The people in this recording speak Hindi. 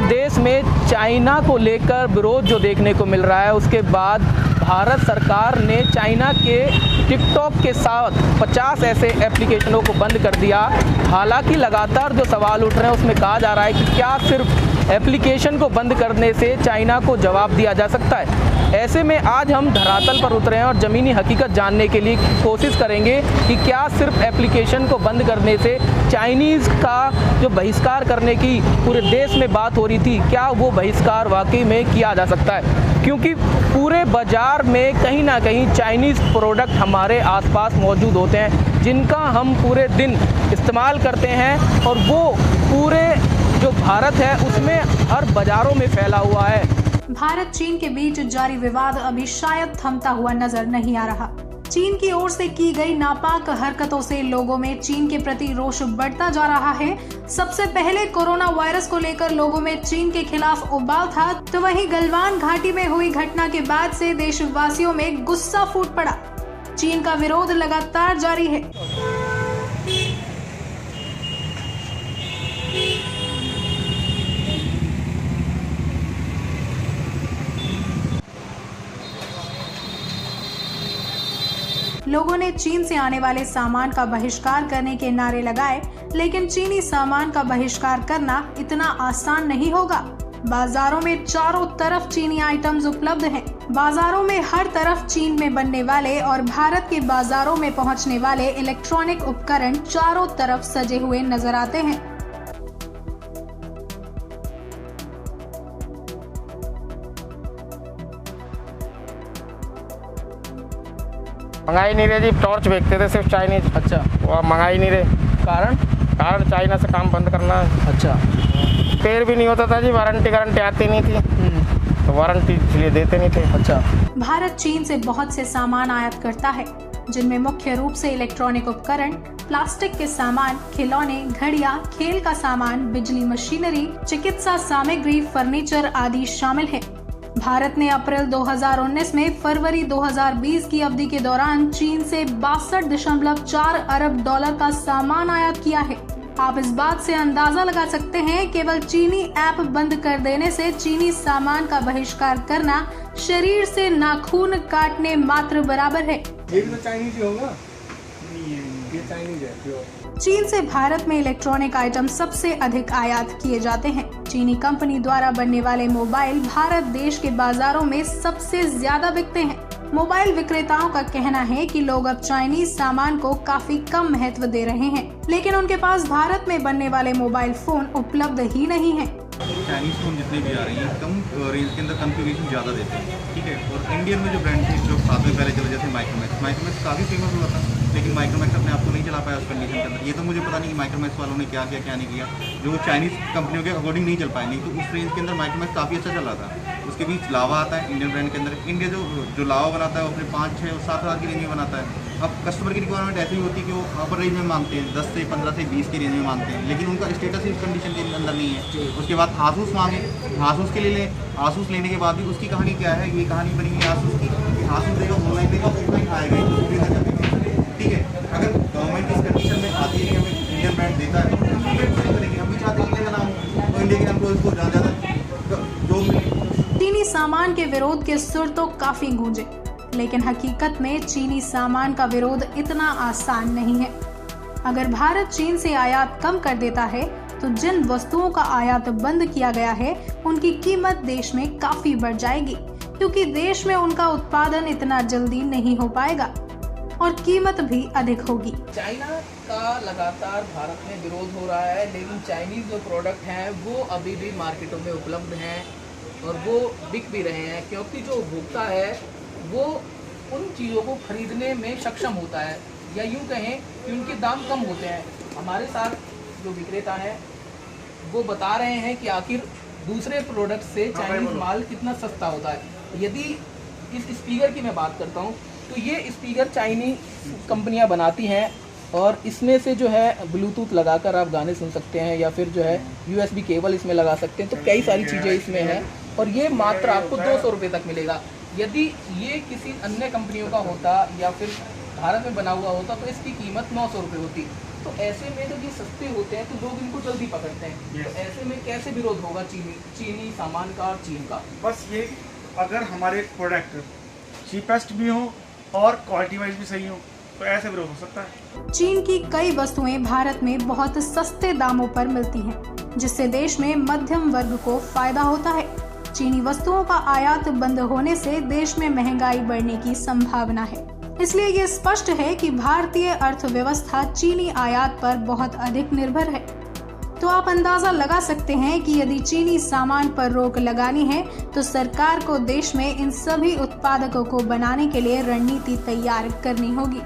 देश में चाइना को लेकर विरोध जो देखने को मिल रहा है, उसके बाद भारत सरकार ने चाइना के टिकटॉक के साथ 50 ऐसे एप्लीकेशनों को बंद कर दिया। हालांकि लगातार जो सवाल उठ रहे हैं उसमें कहा जा रहा है कि क्या सिर्फ एप्लीकेशन को बंद करने से चाइना को जवाब दिया जा सकता है। ऐसे में आज हम धरातल पर उतरे हैं और ज़मीनी हकीकत जानने के लिए कोशिश करेंगे कि क्या सिर्फ एप्लीकेशन को बंद करने से चाइनीज़ का जो बहिष्कार करने की पूरे देश में बात हो रही थी, क्या वो बहिष्कार वाकई में किया जा सकता है। क्योंकि पूरे बाज़ार में कहीं ना कहीं चाइनीज़ प्रोडक्ट हमारे आसपास मौजूद होते हैं, जिनका हम पूरे दिन इस्तेमाल करते हैं और वो पूरे जो भारत है उसमें हर बाज़ारों में फैला हुआ है। भारत चीन के बीच जारी विवाद अभी शायद थमता हुआ नजर नहीं आ रहा। चीन की ओर से की गई नापाक हरकतों से लोगों में चीन के प्रति रोष बढ़ता जा रहा है। सबसे पहले कोरोना वायरस को लेकर लोगों में चीन के खिलाफ उबाल था, तो वहीं गलवान घाटी में हुई घटना के बाद से देशवासियों में गुस्सा फूट पड़ा। चीन का विरोध लगातार जारी है। लोगों ने चीन से आने वाले सामान का बहिष्कार करने के नारे लगाए, लेकिन चीनी सामान का बहिष्कार करना इतना आसान नहीं होगा। बाजारों में चारों तरफ चीनी आइटम्स उपलब्ध हैं। बाजारों में हर तरफ चीन में बनने वाले और भारत के बाजारों में पहुंचने वाले इलेक्ट्रॉनिक उपकरण चारों तरफ सजे हुए नजर आते हैं। मंगा ही नहीं रहे जी, टॉर्च बेचते थे सिर्फ चाइनीज। अच्छा, वो मंगा ही नहीं रहे। कारण चाइना से काम बंद करना है। अच्छा, पेड़ भी नहीं होता था जी, वारंटी आती नहीं थी, तो वारंटी इसलिए देते नहीं थे। अच्छा, भारत चीन से बहुत से सामान आयात करता है, जिनमें मुख्य रूप से इलेक्ट्रॉनिक उपकरण, प्लास्टिक के सामान, खिलौने, घड़ियां, खेल का सामान, बिजली मशीनरी, चिकित्सा सामग्री, फर्नीचर आदि शामिल है। भारत ने अप्रैल 2019 में फरवरी 2020 की अवधि के दौरान चीन से 62.4 अरब डॉलर का सामान आयात किया है। आप इस बात से अंदाजा लगा सकते हैं, केवल चीनी ऐप बंद कर देने से चीनी सामान का बहिष्कार करना शरीर से नाखून काटने मात्र बराबर है। ये भी तो चाइनीज ही होगा। ये चाइनीज है। चीन से भारत में इलेक्ट्रॉनिक आइटम सबसे अधिक आयात किए जाते हैं। चीनी कंपनी द्वारा बनने वाले मोबाइल भारत देश के बाजारों में सबसे ज्यादा बिकते हैं। मोबाइल विक्रेताओं का कहना है कि लोग अब चाइनीज सामान को काफी कम महत्व दे रहे हैं, लेकिन उनके पास भारत में बनने वाले मोबाइल फोन उपलब्ध ही नहीं है। चाइनीज फोन जितने भी आ रही हैं कम रेंज के अंदर कॉन्फ़िगरेशन ज़्यादा देते हैं, ठीक है। और इंडियन में जो ब्रांड थे जो साथ में पहले चले, जैसे माइक्रोमैक्स काफ़ी फेमस हुआ था, लेकिन माइक्रोमैक्स अपने आप को नहीं चला पाया उस कंडीशन के अंदर। ये तो मुझे पता नहीं कि माइक्रोमैक्स वालों ने क्या किया क्या नहीं किया, जो चाइनीज़ कंपनियों के अकॉर्डिंग नहीं चल पाए। नहीं तो उस रेंज के अंदर माइक्रोमैक्स काफ़ी अच्छा चल रहा था। उसके बीच लावा आता है इंडियन ब्रांड के अंदर। इंडिया जो लावा बनाता है वो अपने 5, 6 और 7 हज़ार की रेंज में बनाता है। अब कस्टमर की रिक्वायरमेंट ऐसी होती है कि वो अपर रेंज में मांगते हैं, 10 से 15 से 20 की रेंज में मांगते हैं, लेकिन उनका स्टेटस इस कंडीशन के अंदर नहीं है। उसके बाद आसूस मांगे, आसूस के लिए लें, आसूस लेने के बाद भी उसकी कहानी क्या है, ये कहानी बनी है आसूस की, आसूस देगा ऑनलाइन देगा ऑफलाइन आएगा, ठीक है। अगर गवर्नमेंट इस कंडीशन में आती है कि हमें इंडियन ब्रांड देता है तो हम भी चाहते हैं इंडिया का नाम हो, तो इंडिया के नाम को इसको ज़्यादा जो चीनी सामान के विरोध के सुर तो काफी गूंजे, लेकिन हकीकत में चीनी सामान का विरोध इतना आसान नहीं है। अगर भारत चीन से आयात कम कर देता है तो जिन वस्तुओं का आयात बंद किया गया है उनकी कीमत देश में काफी बढ़ जाएगी, क्योंकि देश में उनका उत्पादन इतना जल्दी नहीं हो पाएगा और कीमत भी अधिक होगी। चाइना का लगातार भारत में विरोध हो रहा है, लेकिन चाइनीज़ जो प्रोडक्ट हैं वो अभी भी मार्केटों में उपलब्ध हैं और वो बिक भी रहे हैं, क्योंकि जो उपभोक्ता है वो उन चीज़ों को खरीदने में सक्षम होता है, या यूँ कहें कि उनके दाम कम होते हैं। हमारे साथ जो विक्रेता हैं वो बता रहे हैं कि आखिर दूसरे प्रोडक्ट से चाइनीज़ माल कितना सस्ता होता है। यदि इस स्पीकर की मैं बात करता हूँ तो ये स्पीकर चाइनीज़ कंपनियाँ बनाती हैं और इसमें से जो है ब्लूटूथ लगाकर आप गाने सुन सकते हैं, या फिर जो है USB केबल इसमें लगा सकते हैं। तो कई सारी चीज़ें इसमें हैं और ये मात्र आपको 200 रुपये तक मिलेगा। यदि ये किसी अन्य कंपनियों का होता या फिर भारत में बना हुआ होता तो इसकी कीमत 900 रुपये होती। तो ऐसे में जब ये सस्ते होते हैं तो लोग इनको जल्दी पकड़ते हैं। Yes. तो ऐसे में कैसे विरोध होगा चीनी सामान का और चीन का? बस ये अगर हमारे प्रोडक्ट चीपेस्ट भी हो और क्वालिटी वाइज भी सही हो तो ऐसे विरोध हो सकता है। चीन की कई वस्तुएं भारत में बहुत सस्ते दामों पर मिलती हैं, जिससे देश में मध्यम वर्ग को फायदा होता है। चीनी वस्तुओं का आयात बंद होने से देश में महंगाई बढ़ने की संभावना है। इसलिए ये स्पष्ट है कि भारतीय अर्थव्यवस्था चीनी आयात पर बहुत अधिक निर्भर है। तो आप अंदाजा लगा सकते हैं कि यदि चीनी सामान पर रोक लगानी है तो सरकार को देश में इन सभी उत्पादकों को बनाने के लिए रणनीति तैयार करनी होगी।